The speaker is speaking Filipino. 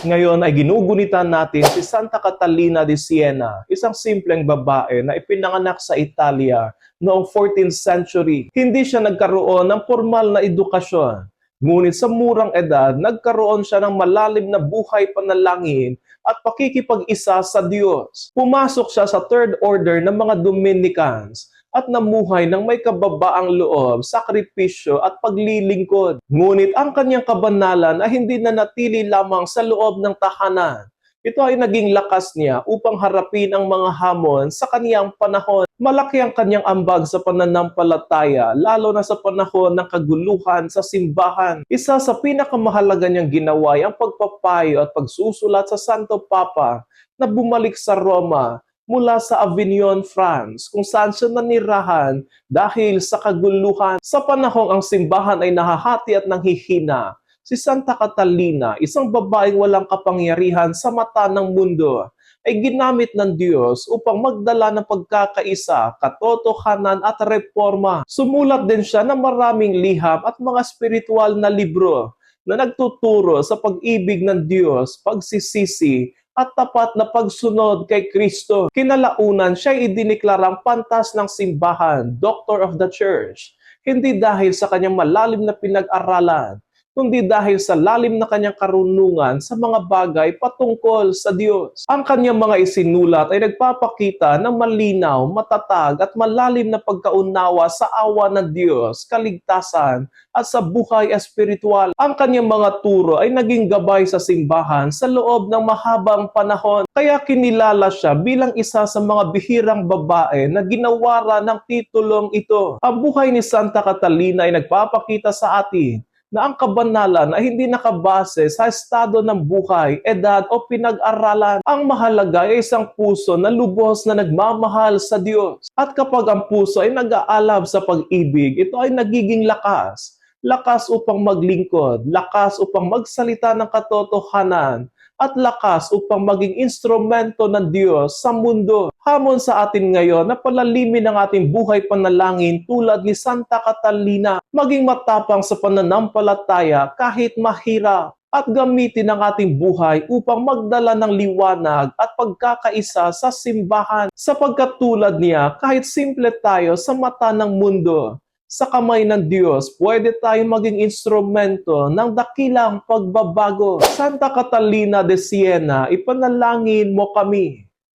Ngayon ay ginugunitan natin si Santa Catalina de Siena, isang simpleng babae na ipinanganak sa Italia noong 14th century. Hindi siya nagkaroon ng formal na edukasyon. Ngunit sa murang edad, nagkaroon siya ng malalim na buhay panalangin at pakikipag-isa sa Diyos. Pumasok siya sa Third Order ng mga Dominicans at namuhay ng may kababaang loob, sakripisyo at paglilingkod. Ngunit ang kanyang kabanalan ay hindi nanatili lamang sa loob ng tahanan. Ito ay naging lakas niya upang harapin ang mga hamon sa kaniyang panahon. Malaki ang kanyang ambag sa pananampalataya, lalo na sa panahon ng kaguluhan sa simbahan. Isa sa pinakamahalaga niyang ginawa ay ang pagpapayo at pagsusulat sa Santo Papa na bumalik sa Roma mula sa Avignon, France, kung saan siya nanirahan dahil sa kaguluhan. Sa panahong ang simbahan ay nahahati at nanghihina, si Santa Catalina, isang babaeng walang kapangyarihan sa mata ng mundo, ay ginamit ng Diyos upang magdala ng pagkakaisa, katotohanan at reforma. Sumulat din siya ng maraming liham at mga spiritual na libro na nagtuturo sa pag-ibig ng Diyos, pagsisisi, at tapat na pagsunod kay Kristo. Kinalaunan siya ay idiniklarang pantas ng simbahan, Doctor of the Church, hindi dahil sa kanyang malalim na pinag-aralan, kundi dahil sa lalim na kanyang karunungan sa mga bagay patungkol sa Diyos. Ang kanyang mga isinulat ay nagpapakita ng malinaw, matatag at malalim na pagkaunawa sa awa ng Diyos, kaligtasan at sa buhay espiritual. Ang kanyang mga turo ay naging gabay sa simbahan sa loob ng mahabang panahon. Kaya kinilala siya bilang isa sa mga bihirang babae na ginawara ng titulong ito. Ang buhay ni Santa Catalina ay nagpapakita sa atin na ang kabanalan ay hindi nakabase sa estado ng buhay, edad o pinag-aralan. Ang mahalaga ay isang puso na lubos na nagmamahal sa Diyos. At kapag ang puso ay nag-aalab sa pag-ibig, ito ay nagiging lakas. Lakas upang maglingkod, lakas upang magsalita ng katotohanan, at lakas upang maging instrumento ng Diyos sa mundo. Hamon sa atin ngayon na palalimin ang ating buhay panalangin tulad ni Santa Catalina, maging matapang sa pananampalataya kahit mahirap, at gamitin ang ating buhay upang magdala ng liwanag at pagkakaisa sa simbahan. Sapagkat tulad niya, kahit simple tayo sa mata ng mundo, sa kamay ng Diyos, pwede tayong maging instrumento ng dakilang pagbabago. Santa Catalina de Siena, ipanalangin mo kami.